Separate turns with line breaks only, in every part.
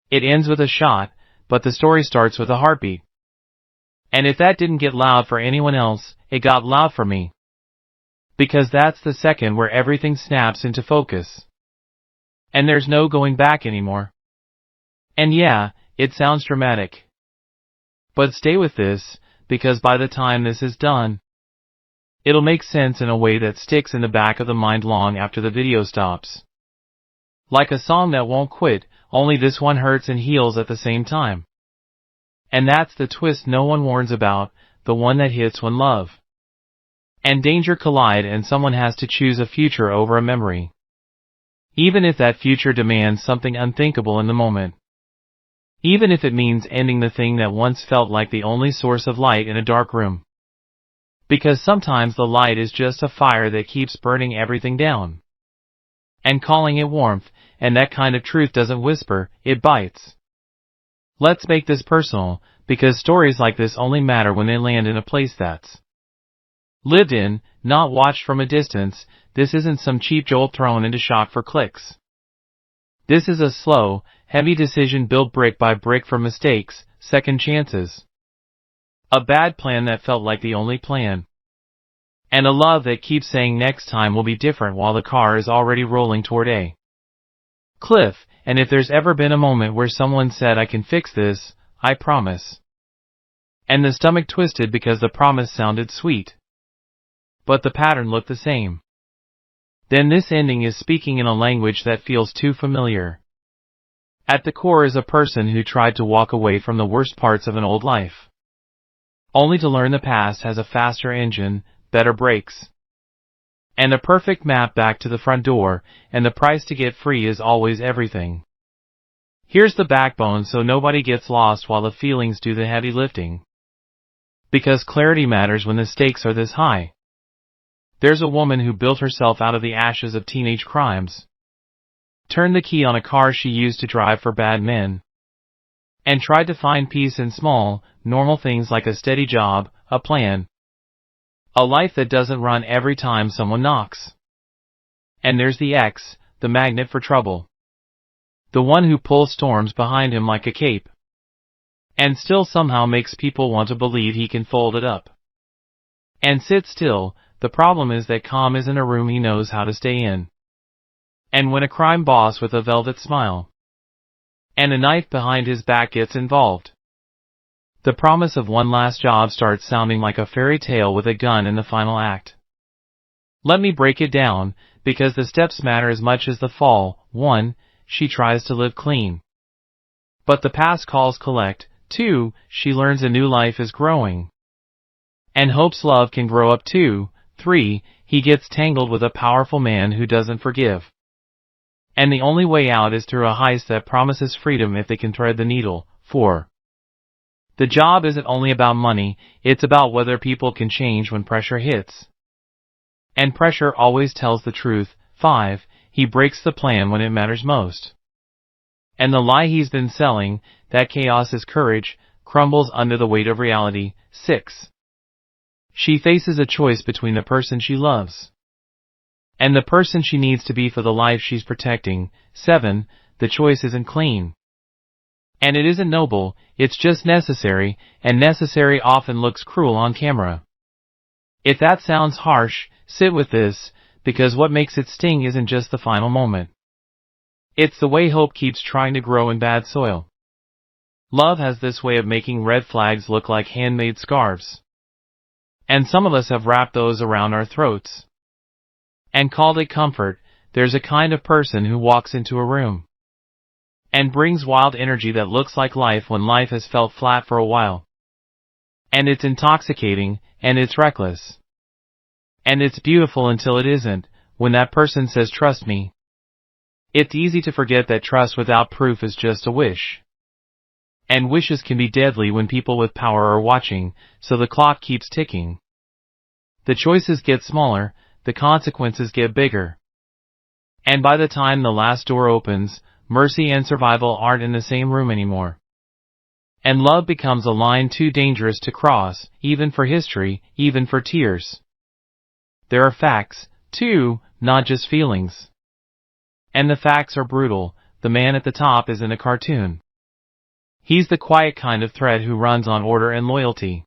It ends with a shot, but the story starts with a heartbeat. And if that didn't get loud for anyone else, it got loud for me. Because that's the second where everything snaps into focus. And there's no going back anymore. And yeah, it sounds dramatic. But stay with this, because by the time this is done, it'll make sense in a way that sticks in the back of the mind long after the video stops. Like a song that won't quit, only this one hurts and heals at the same time. And that's the twist no one warns about, the one that hits when love and danger collide and someone has to choose a future over a memory. Even if that future demands something unthinkable in the moment. Even if it means ending the thing that once felt like the only source of light in a dark room. Because sometimes the light is just a fire that keeps burning everything down. And calling it warmth, and that kind of truth doesn't whisper, it bites. Let's make this personal, because stories like this only matter when they land in a place that's lived in, not watched from a distance. This isn't some cheap jolt thrown into shock for clicks. This is a slow, heavy decision built brick by brick from mistakes, second chances. A bad plan that felt like the only plan. And a love that keeps saying next time will be different while the car is already rolling toward a cliff. And if there's ever been a moment where someone said I can fix this, I promise. And the stomach twisted because the promise sounded sweet. But the pattern looked the same. Then this ending is speaking in a language that feels too familiar. At the core is a person who tried to walk away from the worst parts of an old life. Only to learn the past has a faster engine, better brakes, and a perfect map back to the front door, and the price to get free is always everything. Here's the backbone so nobody gets lost while the feelings do the heavy lifting. Because clarity matters when the stakes are this high. There's a woman who built herself out of the ashes of teenage crimes. Turned the key on a car she used to drive for bad men. And tried to find peace in small, normal things like a steady job, a plan. A life that doesn't run every time someone knocks. And there's the ex, the magnet for trouble. The one who pulls storms behind him like a cape. And still somehow makes people want to believe he can fold it up. And sit still. The problem is that calm isn't a room he knows how to stay in. And when a crime boss with a velvet smile and a knife behind his back gets involved, the promise of one last job starts sounding like a fairy tale with a gun in the final act. Let me break it down, because the steps matter as much as the fall. 1. She tries to live clean. But the past calls collect. 2. She learns a new life is growing. And hopes love can grow up too. 3. He gets tangled with a powerful man who doesn't forgive. And the only way out is through a heist that promises freedom if they can thread the needle. 4. The job isn't only about money, it's about whether people can change when pressure hits. And pressure always tells the truth. 5. He breaks the plan when it matters most. And the lie he's been selling, that chaos is courage, crumbles under the weight of reality. 6. She faces a choice between the person she loves and the person she needs to be for the life she's protecting. 7. The choice isn't clean. And it isn't noble, it's just necessary, and necessary often looks cruel on camera. If that sounds harsh, sit with this, because what makes it sting isn't just the final moment. It's the way hope keeps trying to grow in bad soil. Love has this way of making red flags look like handmade scarves. And some of us have wrapped those around our throats and called it comfort. There's a kind of person who walks into a room and brings wild energy that looks like life when life has felt flat for a while. And it's intoxicating, and it's reckless. And it's beautiful until it isn't, when that person says trust me. It's easy to forget that trust without proof is just a wish. And wishes can be deadly when people with power are watching, so the clock keeps ticking. The choices get smaller, the consequences get bigger. And by the time the last door opens, mercy and survival aren't in the same room anymore. And love becomes a line too dangerous to cross, even for history, even for tears. There are facts, too, not just feelings. And the facts are brutal. The man at the top isn't a cartoon. He's the quiet kind of threat who runs on order and loyalty.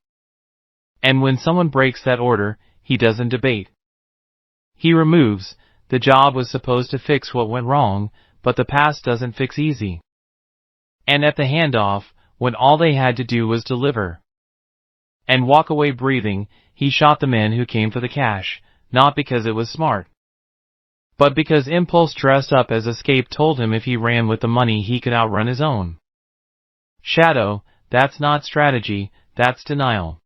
And when someone breaks that order, he doesn't debate. He removes. The job was supposed to fix what went wrong, but the past doesn't fix easy. And at the handoff, when all they had to do was deliver and walk away breathing, he shot the men who came for the cash, not because it was smart, but because impulse dressed up as escape told him if he ran with the money he could outrun his own shadow. That's not strategy, that's denial.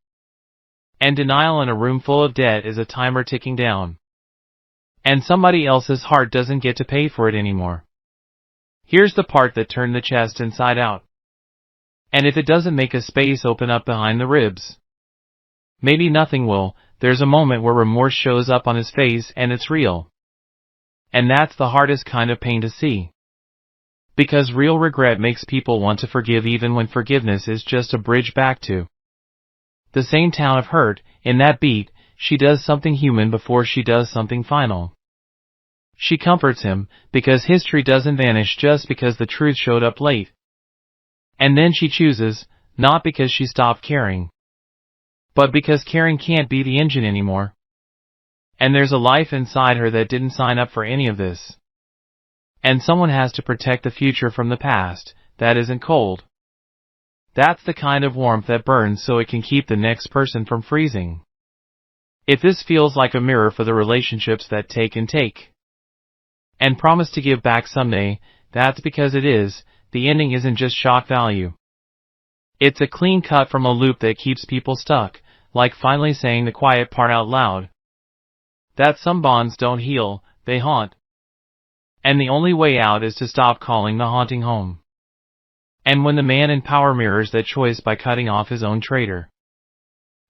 And denial in a room full of debt is a timer ticking down. And somebody else's heart doesn't get to pay for it anymore. Here's the part that turned the chest inside out. And if it doesn't make a space open up behind the ribs, maybe nothing will. There's a moment where remorse shows up on his face and it's real. And that's the hardest kind of pain to see. Because real regret makes people want to forgive even when forgiveness is just a bridge back to the same town of hurt. In that beat, she does something human before she does something final. She comforts him, because history doesn't vanish just because the truth showed up late. And then she chooses, not because she stopped caring, but because caring can't be the engine anymore. And there's a life inside her that didn't sign up for any of this. And someone has to protect the future from the past, that isn't cold. That's the kind of warmth that burns so it can keep the next person from freezing. If this feels like a mirror for the relationships that take and promise to give back someday, that's because it is. The ending isn't just shock value. It's a clean cut from a loop that keeps people stuck, like finally saying the quiet part out loud. That some bonds don't heal, they haunt. And the only way out is to stop calling the haunting home. And when the man in power mirrors that choice by cutting off his own traitor,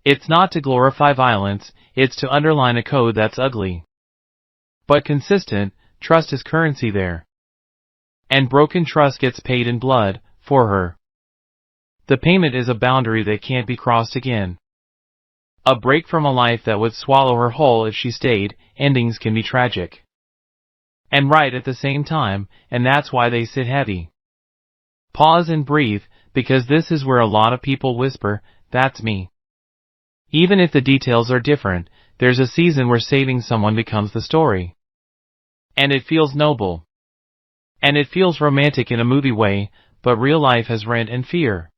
it's not to glorify violence, it's to underline a code that's ugly but consistent. Trust is currency there. And broken trust gets paid in blood, for her. The payment is a boundary that can't be crossed again. A break from a life that would swallow her whole if she stayed. Endings can be tragic and right at the same time, and that's why they sit heavy. Pause and breathe, because this is where a lot of people whisper, "That's me." Even if the details are different, there's a season where saving someone becomes the story. And it feels noble. And it feels romantic in a movie way, but real life has rent and fear.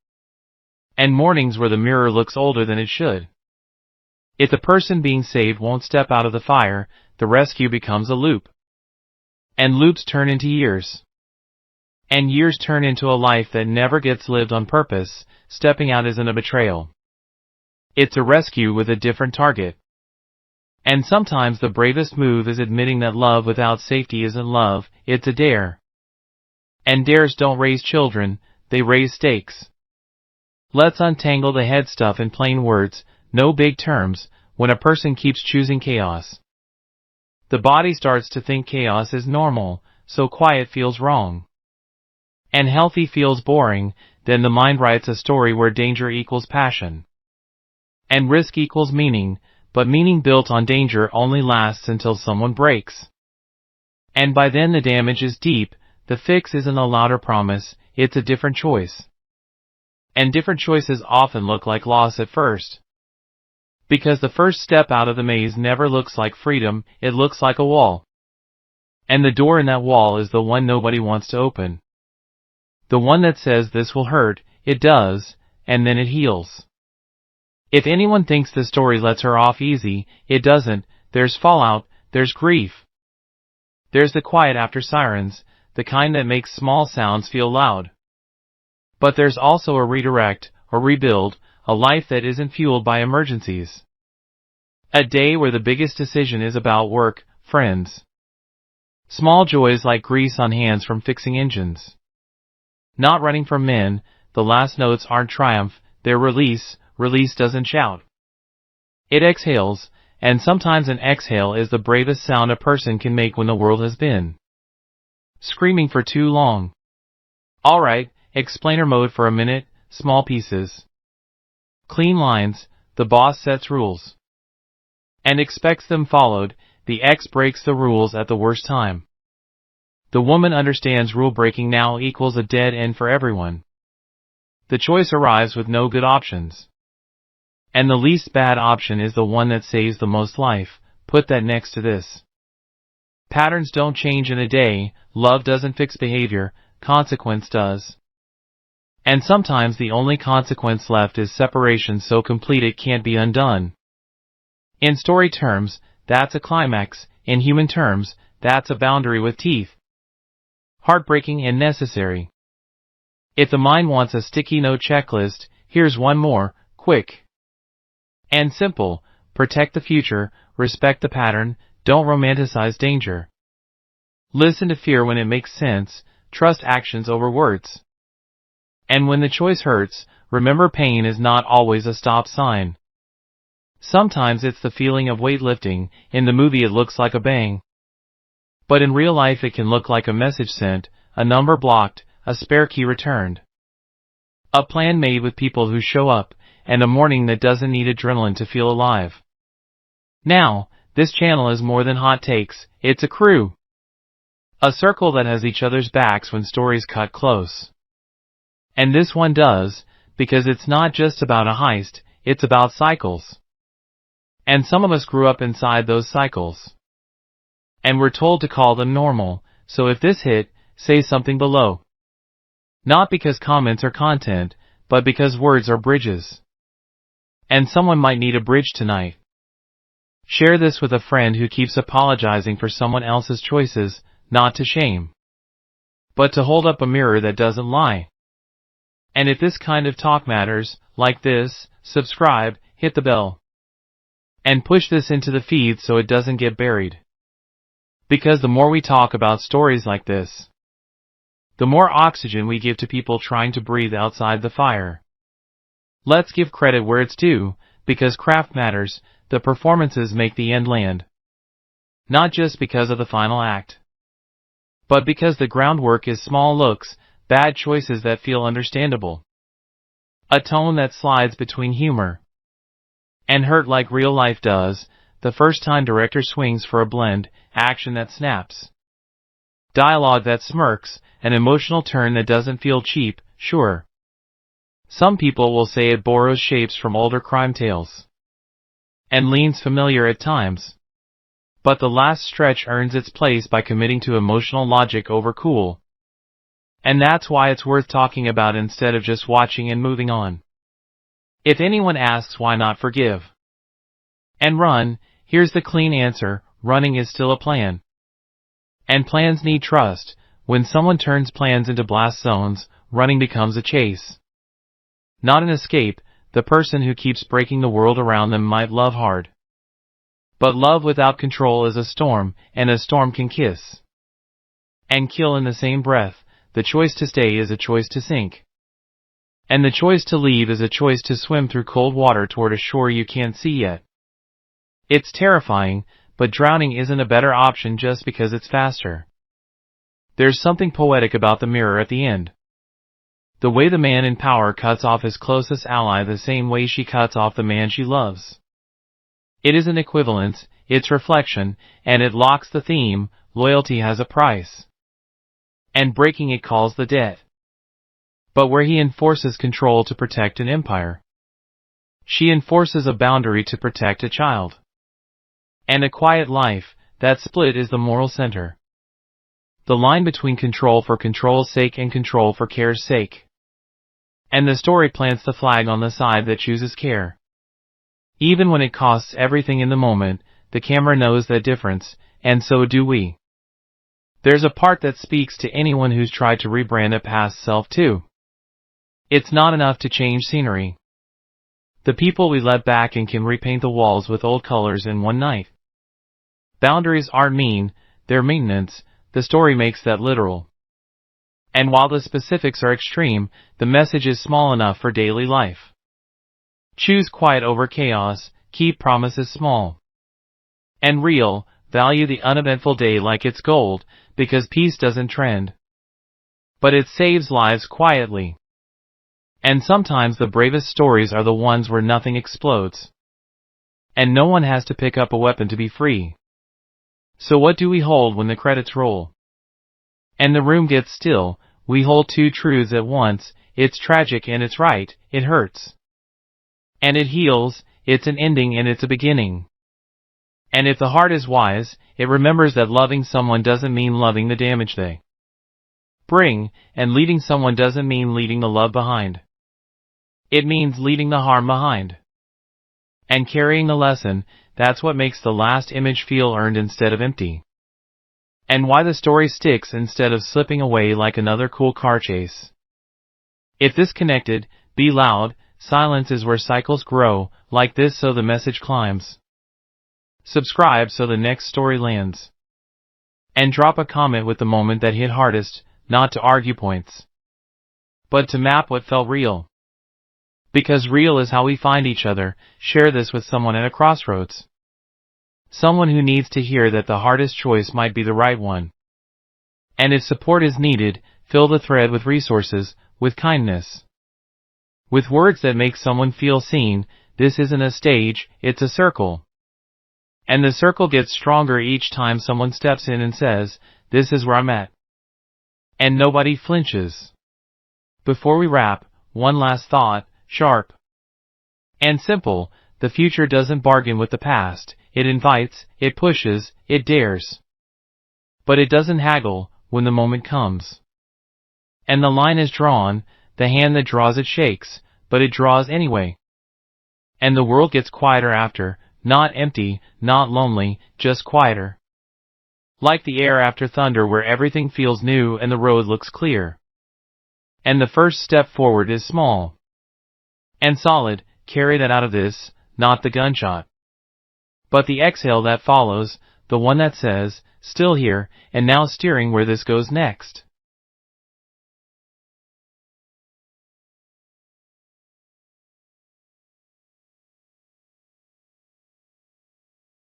And mornings where the mirror looks older than it should. If the person being saved won't step out of the fire, the rescue becomes a loop. And loops turn into years. And years turn into a life that never gets lived on purpose. Stepping out isn't a betrayal. It's a rescue with a different target. And sometimes the bravest move is admitting that love without safety isn't love, it's a dare. And dares don't raise children, they raise stakes. Let's untangle the head stuff in plain words, no big terms. When a person keeps choosing chaos, the body starts to think chaos is normal, so quiet feels wrong. And healthy feels boring. Then the mind writes a story where danger equals passion. And risk equals meaning. But meaning built on danger only lasts until someone breaks. And by then the damage is deep. The fix isn't a louder promise, it's a different choice. And different choices often look like loss at first. Because the first step out of the maze never looks like freedom, it looks like a wall. And the door in that wall is the one nobody wants to open. The one that says this will hurt, it does, and then it heals. If anyone thinks the story lets her off easy, it doesn't. There's fallout, there's grief. There's the quiet after sirens, the kind that makes small sounds feel loud. But there's also a redirect, a rebuild, a life that isn't fueled by emergencies. A day where the biggest decision is about work, friends. Small joys like grease on hands from fixing engines. Not running from men. The last notes aren't triumph, they're release. Release doesn't shout. It exhales, and sometimes an exhale is the bravest sound a person can make when the world has been screaming for too long. Alright, explainer mode for a minute. Small pieces. Clean lines. The boss sets rules and expects them followed. The ex breaks the rules at the worst time. The woman understands rule breaking now equals a dead end for everyone. the choice arrives with no good options. And the least bad option is the one that saves the most life. Put that next to this. Patterns don't change in a day, love doesn't fix behavior, consequence does. And sometimes the only consequence left is separation so complete it can't be undone. In story terms, that's a climax. In human terms, that's a boundary with teeth. Heartbreaking and necessary. If the mind wants a sticky note checklist, here's one more, quick and simple. Protect the future, respect the pattern, don't romanticize danger. Listen to fear when it makes sense, trust actions over words. And when the choice hurts, remember pain is not always a stop sign. Sometimes it's the feeling of weightlifting. In the movie it looks like a bang. But in real life it can look like a message sent, a number blocked, a spare key returned. A plan made with people who show up, and a morning that doesn't need adrenaline to feel alive. Now, this channel is more than hot takes, it's a crew. A circle that has each other's backs when stories cut close. And this one does, because it's not just about a heist, it's about cycles. And some of us grew up inside those cycles. And we're told to call them normal, so if this hit, say something below. Not because comments are content, but because words are bridges. And someone might need a bridge tonight. Share this with a friend who keeps apologizing for someone else's choices, not to shame, but to hold up a mirror that doesn't lie. And if this kind of talk matters, like this, subscribe, hit the bell, and push this into the feed so it doesn't get buried. Because the more we talk about stories like this, the more oxygen we give to people trying to breathe outside the fire. Let's give credit where it's due, because craft matters, the performances make the end land. Not just because of the final act, but because the groundwork is small looks, bad choices that feel understandable. A tone that slides between humor and hurt like real life does, the first time director swings for a blend, action that snaps, dialogue that smirks, an emotional turn that doesn't feel cheap, sure. Some people will say it borrows shapes from older crime tales and leans familiar at times. But the last stretch earns its place by committing to emotional logic over cool. And that's why it's worth talking about instead of just watching and moving on. If anyone asks why not forgive and run, here's the clean answer, running is still a plan. And plans need trust. When someone turns plans into blast zones, running becomes a chase. Not an escape. The person who keeps breaking the world around them might love hard. But love without control is a storm, and a storm can kiss and kill in the same breath. The choice to stay is a choice to sink. And the choice to leave is a choice to swim through cold water toward a shore you can't see yet. It's terrifying, but drowning isn't a better option just because it's faster. There's something poetic about the mirror at the end. The way the man in power cuts off his closest ally the same way she cuts off the man she loves. It is an equivalence, it's reflection, and it locks the theme, loyalty has a price. And breaking it calls the debt. But where he enforces control to protect an empire, she enforces a boundary to protect a child. And a quiet life, that split is the moral center. The line between control for control's sake and control for care's sake. And the story plants the flag on the side that chooses care. Even when it costs everything in the moment, the camera knows that difference, and so do we. There's a part that speaks to anyone who's tried to rebrand a past self too. It's not enough to change scenery. The people we let back in can repaint the walls with old colors in one night. Boundaries aren't mean, they're maintenance. The story makes that literal. And while the specifics are extreme, the message is small enough for daily life. Choose quiet over chaos, keep promises small and real, value the uneventful day like it's gold, because peace doesn't trend, but it saves lives quietly. And sometimes the bravest stories are the ones where nothing explodes, and no one has to pick up a weapon to be free. So what do we hold when the credits roll and the room gets still? We hold two truths at once. it's tragic and it's right, it hurts. And it heals, it's an ending and it's a beginning. And if the heart is wise, it remembers that loving someone doesn't mean loving the damage they bring, and leading someone doesn't mean leaving the love behind. It means leaving the harm behind. And carrying the lesson, that's what makes the last image feel earned instead of empty. And why the story sticks instead of slipping away like another cool car chase. If this connected, be loud, silence is where cycles grow, like this so the message climbs. Subscribe so the next story lands. And drop a comment with the moment that hit hardest, not to argue points, but to map what felt real. Because real is how we find each other. Share this with someone at a crossroads. Someone who needs to hear that the hardest choice might be the right one. And if support is needed, fill the thread with resources, with kindness. With words that make someone feel seen. This isn't a stage, it's a circle. And the circle gets stronger each time someone steps in and says, "This is where I'm at." And nobody flinches. Before we wrap, one last thought, sharp and simple: the future doesn't bargain with the past, it invites, it pushes, it dares. But it doesn't haggle when the moment comes. And the line is drawn, the hand that draws it shakes, but it draws anyway. And the world gets quieter after, not empty, not lonely, just quieter. Like the air after thunder where everything feels new and the road looks clear. And the first step forward is small and solid. Carry that out of this, not the gunshot, but the exhale that follows, the one that says, "Still here, and now steering where this goes next."